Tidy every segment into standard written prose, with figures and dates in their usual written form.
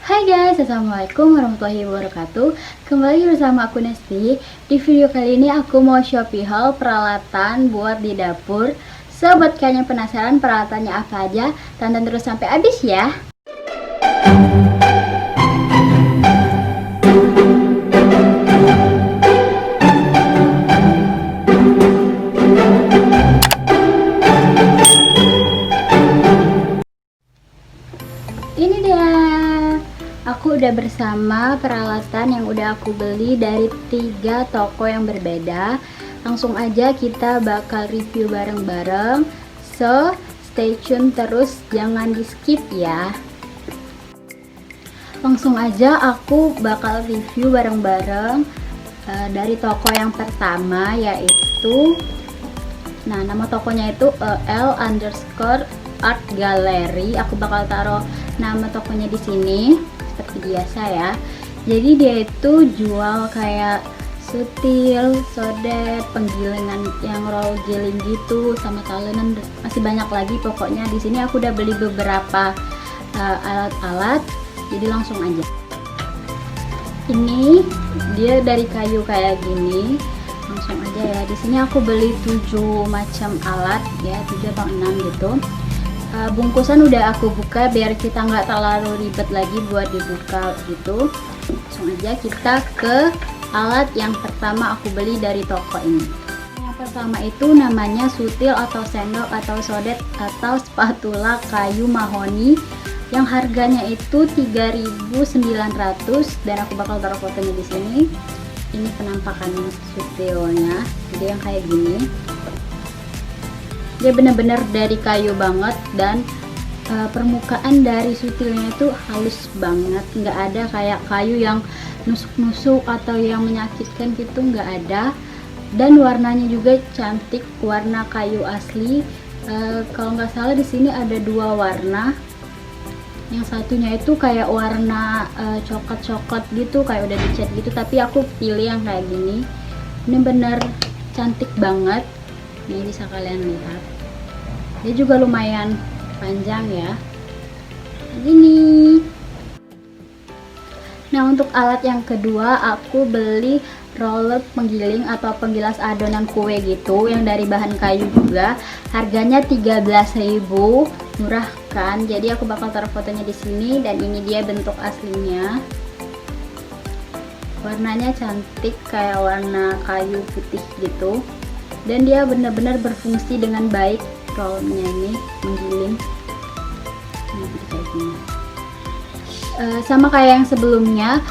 Hai guys, assalamualaikum warahmatullahi wabarakatuh. Kembali bersama aku Nesti. Di video kali ini aku mau Shopee haul peralatan buat di dapur. Sobat kayaknya penasaran peralatannya apa aja? Tonton terus sampai habis ya. Ini dia. Aku udah bersama peralatan yang udah aku beli dari 3 toko yang berbeda. Langsung aja kita bakal review bareng-bareng. So, stay tune terus, jangan di skip ya. Langsung aja aku bakal review bareng-bareng dari toko yang pertama, yaitu nama tokonya itu L_Art Gallery. Aku bakal taruh nama tokonya di sini seperti biasa ya. Jadi dia itu jual kayak sutil, sodet, penggilingan yang roll giling gitu, sama talenan, masih banyak lagi pokoknya. Di sini aku udah beli beberapa alat-alat, jadi langsung aja. Ini dia dari kayu kayak gini, langsung aja ya. Di sini aku beli 7 macam alat ya, 7 atau 6 gitu. Bungkusan udah aku buka biar kita nggak terlalu ribet lagi buat dibuka gitu. Langsung aja kita ke alat yang pertama aku beli dari toko ini. Yang pertama itu namanya sutil atau sendok atau sodet atau spatula kayu mahoni, yang harganya itu 3.900 dan aku bakal taruh fotonya di sini. Ini penampakan sutilnya, jadi yang kayak gini. Dia bener-bener dari kayu banget dan permukaan dari sutilnya itu halus banget, nggak ada kayak kayu yang nusuk-nusuk atau yang menyakitkan gitu, nggak ada. Dan warnanya juga cantik, warna kayu asli. Kalau nggak salah di sini ada 2 warna. Yang satunya itu kayak warna coklat-coklat gitu, kayak udah dicat gitu, tapi aku pilih yang kayak gini. Ini bener cantik banget. Ini bisa kalian lihat, dia juga lumayan panjang ya, gini. Nah, untuk alat yang kedua aku beli roller penggiling atau penggilas adonan kue gitu, yang dari bahan kayu juga. Harganya 13.000, murah kan? Jadi aku bakal taruh fotonya di sini, dan ini dia bentuk aslinya. Warnanya cantik kayak warna kayu putih gitu. Dan dia benar-benar berfungsi dengan baik, rollnya ini menggiling. Sama kayak yang sebelumnya,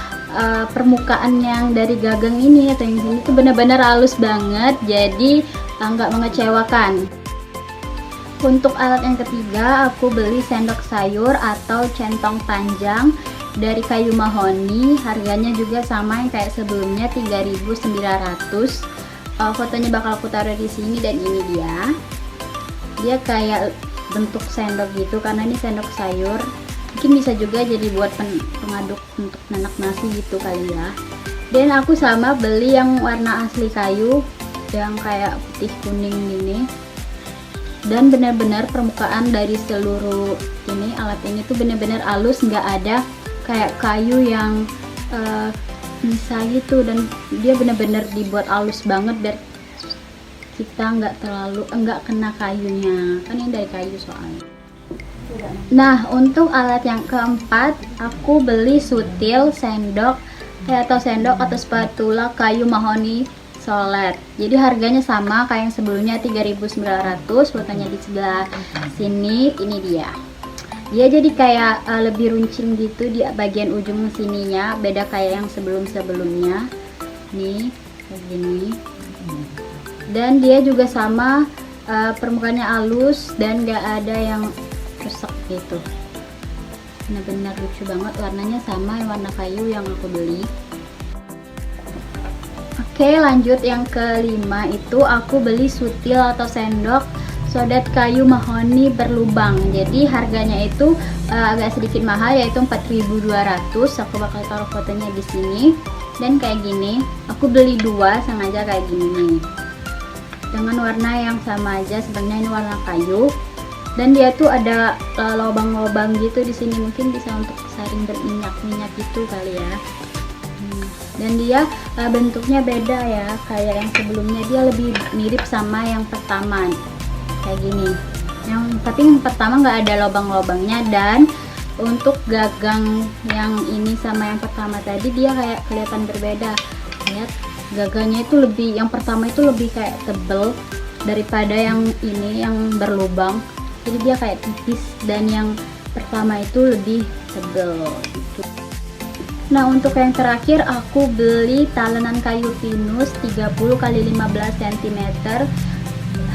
permukaan yang dari gagang ini atau yang sini tuh benar-benar halus banget, jadi nggak mengecewakan. Untuk alat yang ketiga aku beli sendok sayur atau centong panjang dari kayu mahoni. Harganya juga sama yang kayak sebelumnya, 3.900. Fotonya bakal aku taruh di sini, dan ini dia kayak bentuk sendok gitu karena ini sendok sayur. Mungkin bisa juga jadi buat pengaduk untuk nanak nasi gitu kali ya. Dan aku sama beli yang warna asli kayu, yang kayak putih kuning gini. Dan benar-benar permukaan dari seluruh ini alat ini tuh benar-benar halus, nggak ada kayak kayu yang bisa gitu, dan dia bener-bener dibuat halus banget biar kita nggak kena kayunya, kan ini dari kayu soalnya. Nah, untuk alat yang keempat aku beli sutil sendok atau spatula kayu mahoni solet. Jadi harganya sama kayak yang sebelumnya, 3.900. Fotonya di sebelah sini, ini dia jadi kayak lebih runcing gitu di bagian ujung sininya, beda kayak yang sebelumnya nih kayak gini. Dan dia juga sama, permukaannya halus dan gak ada yang rusak gitu. Benar-benar lucu banget, warnanya sama yang warna kayu yang aku beli. Oke, lanjut yang kelima itu aku beli sutil atau sendok sodet kayu mahoni berlubang. Jadi harganya itu agak sedikit mahal, yaitu 4.200. Aku bakal taruh fotonya di sini. Dan kayak gini, aku beli 2 sengaja kayak gini nih, dengan warna yang sama aja. Sebenarnya ini warna kayu, Dan dia tuh ada lubang-lubang gitu di sini, mungkin bisa untuk saring berminyak-minyak gitu kali ya. Dan dia bentuknya beda ya, kayak yang sebelumnya. Dia lebih mirip sama yang pertama kayak gini. Tapi yang pertama nggak ada lubang-lubangnya. Dan untuk gagang yang ini sama yang pertama tadi, dia kayak kelihatan berbeda. Lihat, gagangnya itu lebih, yang pertama itu lebih kayak tebel daripada yang ini yang berlubang. Jadi dia kayak tipis, dan yang pertama itu lebih tebel gitu. Nah, untuk yang terakhir aku beli talenan kayu pinus 30 x 15 cm.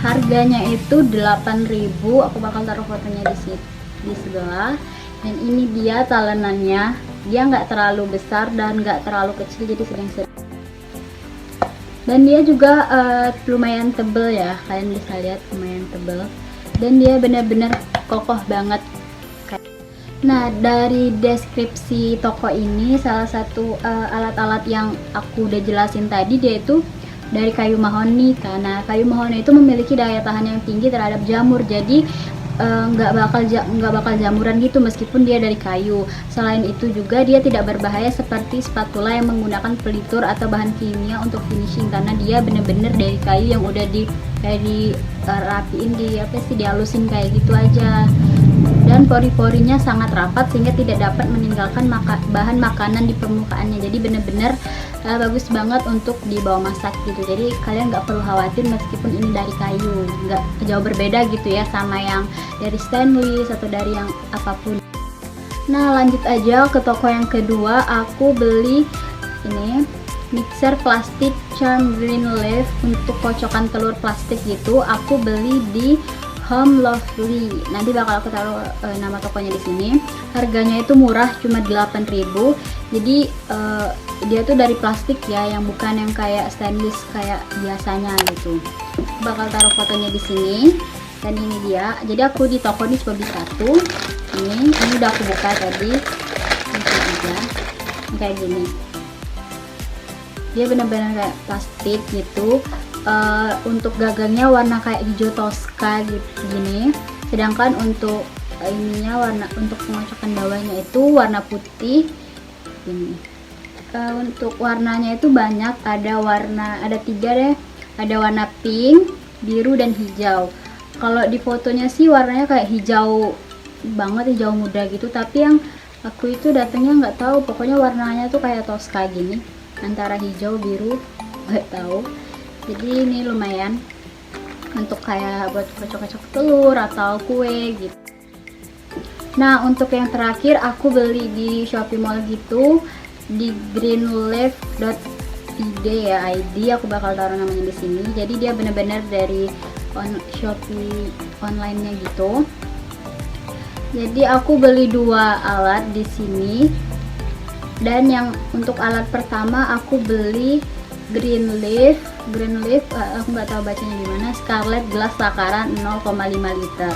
Harganya itu 8.000. Aku bakal taruh fotonya di sebelah. Dan ini dia talenannya. Dia nggak terlalu besar dan nggak terlalu kecil, jadi sedang-sedang. Dan dia juga lumayan tebel ya, kalian bisa lihat lumayan tebel. Dan dia benar-benar kokoh banget. Nah, dari deskripsi toko ini, salah satu alat-alat yang aku udah jelasin tadi, dia itu dari kayu mahoni. Karena kayu mahoni itu memiliki daya tahan yang tinggi terhadap jamur, jadi nggak bakal jamuran gitu meskipun dia dari kayu. Selain itu juga dia tidak berbahaya seperti spatula yang menggunakan pelitur atau bahan kimia untuk finishing, karena dia bener-bener dari kayu yang udah rapiin, dihalusin kayak gitu aja. Dan pori-porinya sangat rapat sehingga tidak dapat meninggalkan bahan makanan di permukaannya. Jadi bener-bener bagus banget untuk dibawa masak gitu. Jadi kalian nggak perlu khawatir meskipun ini dari kayu, nggak jauh berbeda gitu ya sama yang dari stainless atau dari yang apapun. Nah, lanjut aja ke toko yang kedua. Aku beli ini mixer plastik Charm Green Leaf untuk kocokan telur plastik gitu. Aku beli di Home Lovely. Nanti bakal aku taruh nama tokonya di sini. Harganya itu murah, cuma 8.000. Jadi dia tuh dari plastik ya, yang bukan yang kayak stainless kayak biasanya gitu. Bakal taruh fotonya di sini. Dan ini dia. Jadi aku di toko ini cuma beli satu. Ini udah aku buka tadi. Ini kayak gini. Dia benar-benar kayak plastik gitu. Untuk gagangnya warna kayak hijau toska gitu gini, sedangkan untuk ininya untuk pengocokan bawahnya itu warna putih ini. Untuk warnanya itu banyak, ada tiga deh, ada warna pink, biru, dan hijau. Kalau di fotonya sih warnanya kayak hijau banget, hijau muda gitu, tapi yang aku itu datangnya nggak tahu, pokoknya warnanya tuh kayak toska gini, antara hijau biru, nggak tahu. Jadi ini lumayan untuk kayak buat kocok-kocok telur atau kue gitu. Nah, untuk yang terakhir aku beli di Shopee Mall gitu, di greenleaf.id ya, ID aku bakal taruh namanya di sini. Jadi dia benar-benar dari Shopee online-nya gitu. Jadi aku beli dua alat di sini. Dan yang untuk alat pertama aku beli Greenleaf, aku nggak tahu bacanya gimana, Scarlet gelas takaran 0,5 liter.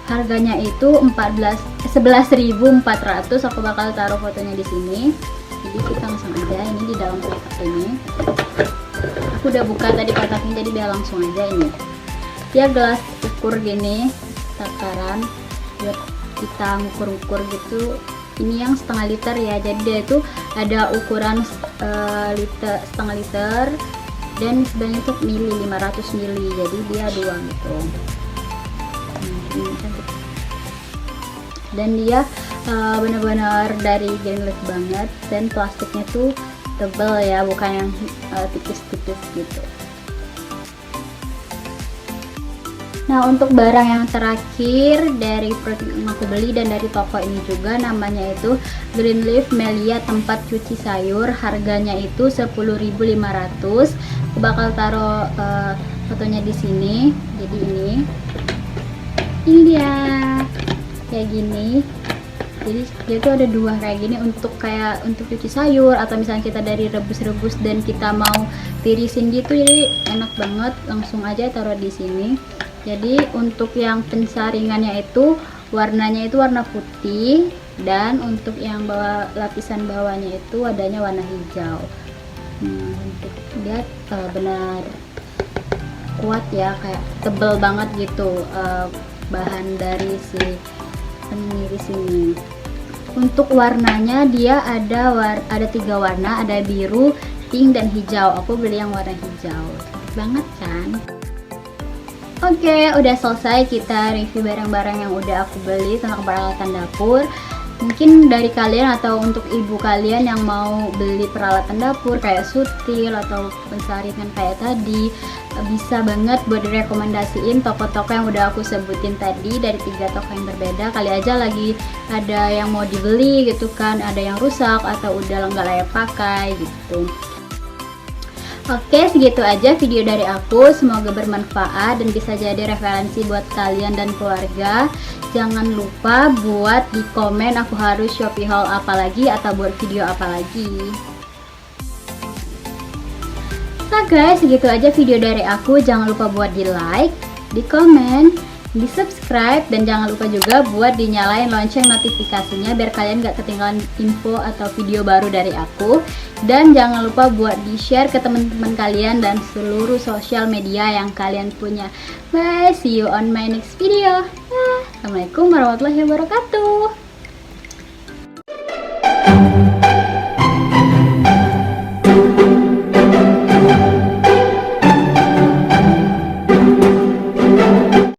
Harganya itu 11.400. Aku bakal taruh fotonya di sini. Jadi kita langsung aja, ini di dalam kotak ini. Aku udah buka tadi kotaknya, jadi biar langsung aja ini. Dia gelas ukur gini, takaran buat kita ngukur-ngukur gitu. Ini yang setengah liter ya, jadi dia itu ada ukuran setengah liter dan sebenarnya itu mili 500 mili, jadi dia dua gitu. Dan dia benar-benar dari Greenleaf banget, dan plastiknya tuh tebal ya, bukan yang tipis-tipis gitu. Nah, untuk barang yang terakhir dari produk yang aku beli dan dari toko ini juga, namanya itu Greenleaf Melia tempat cuci sayur. Harganya itu 10.500. Aku bakal taruh fotonya di sini. Jadi ini dia kayak gini. Jadi dia tuh ada dua kayak gini untuk cuci sayur, atau misalnya kita dari rebus-rebus dan kita mau tirisin gitu, jadi enak banget, langsung aja taruh di sini. Jadi untuk yang pensaringannya itu warnanya itu warna putih, dan untuk yang lapisan bawahnya itu adanya warna hijau. Untuk dia benar kuat ya, kayak tebel banget gitu. bahan dari si pengiris ini. Untuk warnanya dia ada 3 warna, ada biru, pink, dan hijau. Aku beli yang warna hijau. Cantik banget kan? Oke, udah selesai kita review barang-barang yang udah aku beli tentang peralatan dapur. Mungkin dari kalian atau untuk ibu kalian yang mau beli peralatan dapur kayak sutil atau pensaringan kayak tadi, bisa banget buat direkomendasiin toko-toko yang udah aku sebutin tadi dari 3 toko yang berbeda. Kali aja lagi ada yang mau dibeli gitu kan, ada yang rusak atau udah nggak layak pakai gitu. Oke, segitu aja video dari aku. Semoga bermanfaat dan bisa jadi referensi buat kalian dan keluarga. Jangan lupa buat di komen aku harus Shopee haul apa lagi atau buat video apa lagi. Nah guys, segitu aja video dari aku. Jangan lupa buat di like, di komen, di subscribe, dan jangan lupa juga buat dinyalain lonceng notifikasinya biar kalian gak ketinggalan info atau video baru dari aku. Dan jangan lupa buat di share ke teman-teman kalian dan seluruh sosial media yang kalian punya. Bye, see you on my next video. Assalamualaikum warahmatullahi wabarakatuh.